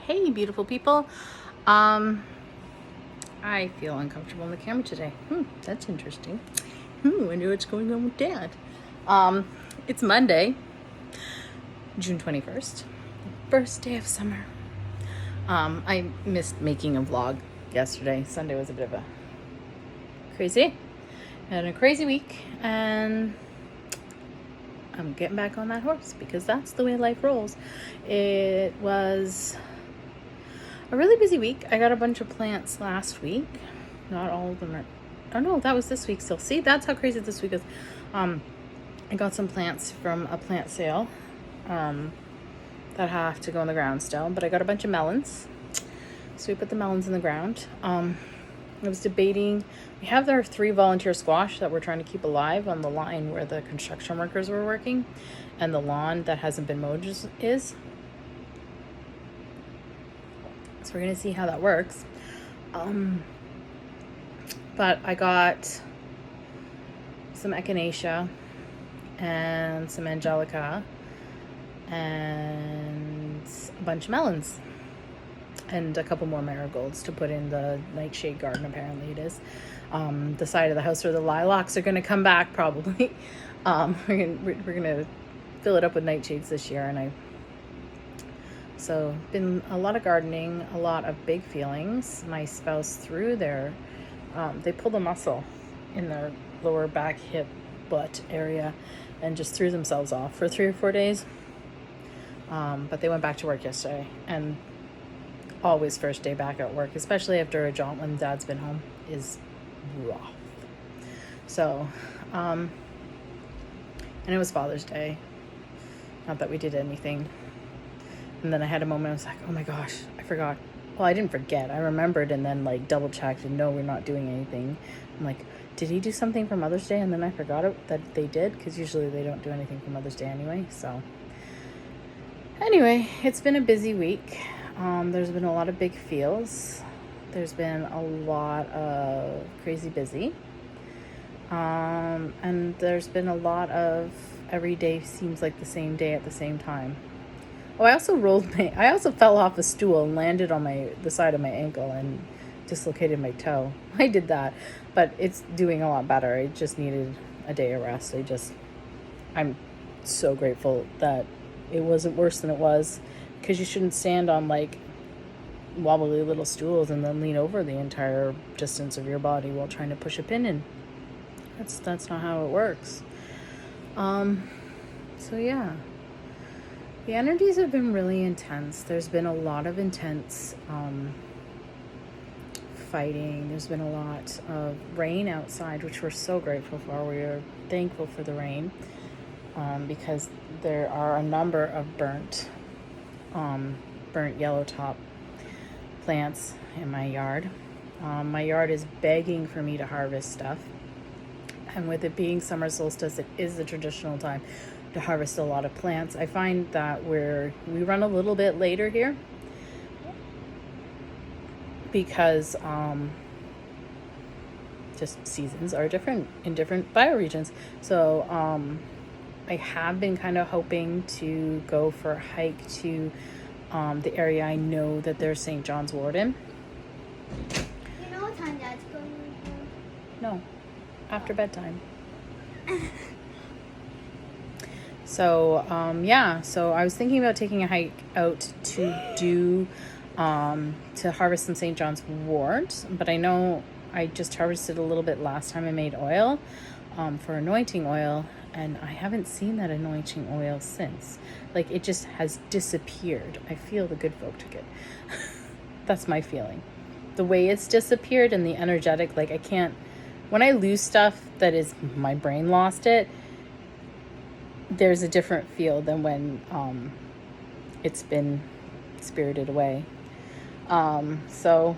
Hey, beautiful people. I feel uncomfortable in the camera today. That's interesting. Wonder what's going on with that. It's Monday, June 21st, first day of summer. I missed making a vlog yesterday. Sunday was a bit of a crazy week, and I'm getting back on that horse because that's the way life rolls. It was a really busy week. I got a bunch of plants last week. Not all of them are... Oh no, that was this week still. See, that's how crazy this week is. I got some plants from a plant sale that have to go in the ground still. But I got a bunch of melons. So we put the melons in the ground. I was debating... We have our 3 volunteer squash that we're trying to keep alive on the line where the construction workers were working. And the lawn that hasn't been mowed is. So we're going to see how that works. But I got some echinacea and some angelica and a bunch of melons and a couple more marigolds to put in the nightshade garden. Apparently it is the side of the house where the lilacs are going to come back probably. We're gonna fill it up with nightshades this year, so been a lot of gardening, a lot of big feelings. My spouse threw they pulled a muscle in their lower back, hip, butt area and just threw themselves off for 3 or 4 days. But they went back to work yesterday, and always first day back at work, especially after a jaunt when dad's been home, is rough. So, and it was Father's Day. Not that we did anything. And then I had a moment, I was like, oh my gosh, I forgot. Well, I didn't forget. I remembered and then double checked and no, we're not doing anything. I'm like, did he do something for Mother's Day? And then I forgot that they did, because usually they don't do anything for Mother's Day anyway. So anyway, it's been a busy week. There's been a lot of big feels. There's been a lot of crazy busy. And there's been a lot of every day seems like the same day at the same time. Oh, I also fell off a stool and landed on the side of my ankle and dislocated my toe. I did that, but it's doing a lot better. I just needed a day of rest. I'm so grateful that it wasn't worse than it was, because you shouldn't stand on wobbly little stools and then lean over the entire distance of your body while trying to push a pin in. That's not how it works. So yeah. The energies have been really intense. There's been a lot of intense fighting. There's been a lot of rain outside, which we're so grateful for. We are thankful for the rain, because there are a number of burnt yellow top plants in my yard. My yard is begging for me to harvest stuff. And with it being summer solstice, it is the traditional time to harvest a lot of plants. I find that we run a little bit later here because just seasons are different in different bioregions. So I have been kind of hoping to go for a hike to the area I know that there's St. John's wort in. You know what time Dad's going home? No, after bedtime. So, so I was thinking about taking a hike out to harvest some St. John's wort, but I know I just harvested a little bit last time I made oil, for anointing oil, and I haven't seen that anointing oil since. It just has disappeared. I feel the good folk took it. That's my feeling. The way it's disappeared and the energetic, I can't, when I lose stuff that is, my brain lost it, there's a different feel than when it's been spirited away. So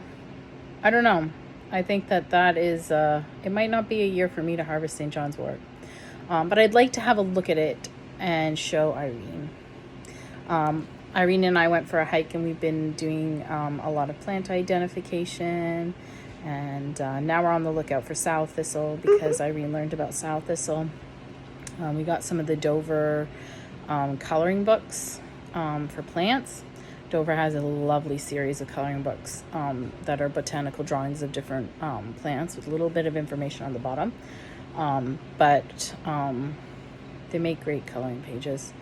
I don't know. I think that is it might not be a year for me to harvest St. John's wort, but I'd like to have a look at it and show Irene. Irene and I went for a hike, and we've been doing a lot of plant identification, and now we're on the lookout for sow thistle, because Irene learned about sow thistle. We got some of the Dover coloring books for plants. Dover has a lovely series of coloring books that are botanical drawings of different plants with a little bit of information on the bottom. But they make great coloring pages.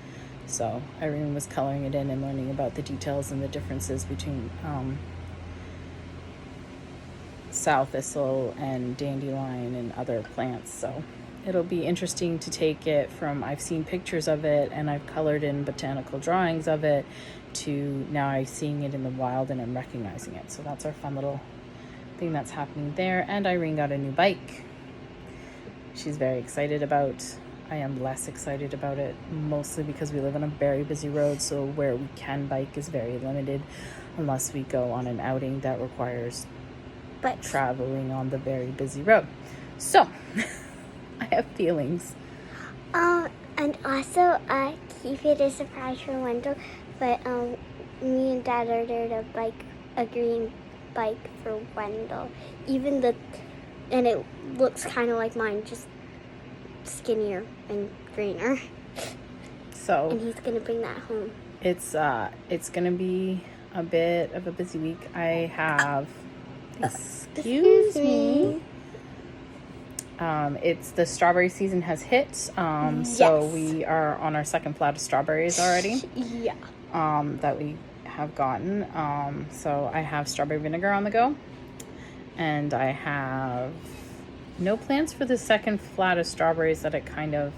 So Irene was coloring it in and learning about the details and the differences between sow thistle and dandelion and other plants. So it'll be interesting to take it from I've seen pictures of it and I've colored in botanical drawings of it to now I'm seeing it in the wild and I'm recognizing it. So that's our fun little thing that's happening there. And Irene got a new bike. She's very excited about. I am less excited about it, mostly because we live on a very busy road, so where we can bike is very limited unless we go on an outing that requires traveling on the very busy road. So I have feelings. And also, keep it a surprise for Wendell, but me and Dad ordered a green bike for Wendell. And it looks kind of like mine, just skinnier and greener. So and he's gonna bring that home. It's gonna be a bit of a busy week. I have excuse me. It's the strawberry season has hit. So we are on our second flat of strawberries already. Yeah. That we have gotten. So I have strawberry vinegar on the go. And I have no plans for the second flat of strawberries that I kind of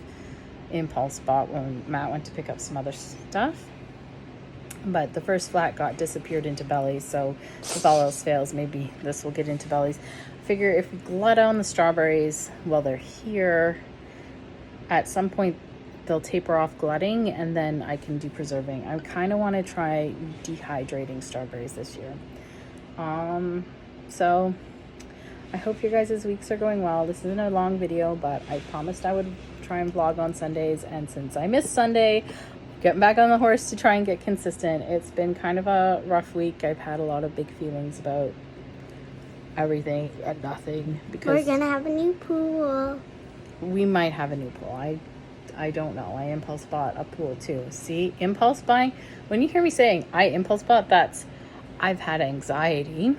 impulse bought when Matt went to pick up some other stuff. But the first flat disappeared into bellies, so if all else fails, maybe this will get into bellies. I figure if we glut down the strawberries while they're here, at some point they'll taper off glutting and then I can do preserving. I kind of want to try dehydrating strawberries this year. So I hope your guys' weeks are going well. This isn't a long video, but I promised I would try and vlog on Sundays. And since I missed Sunday, getting back on the horse to try and get consistent. It's been kind of a rough week. I've had a lot of big feelings about everything and nothing. Because we're going to have a new pool. We might have a new pool. I don't know. I impulse bought a pool too. See, impulse buying. When you hear me saying I impulse bought, I've had anxiety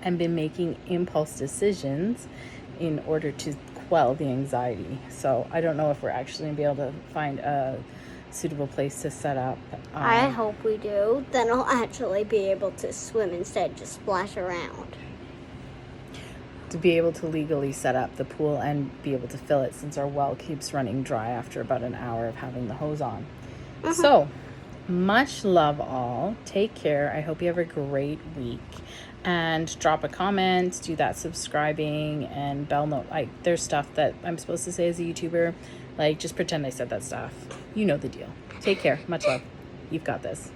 and been making impulse decisions in order to quell the anxiety. So I don't know if we're actually going to be able to find a suitable place to set up. I hope we do. Then I'll actually be able to swim instead of just splash around. To be able to legally set up the pool and be able to fill it, since our well keeps running dry after about an hour of having the hose on. So much love all. Take care. I hope you have a great week. And drop a comment, do that subscribing and bell note. There's stuff that I'm supposed to say as a YouTuber. Just pretend I said that stuff. You know the deal. Take care. Much love. You've got this.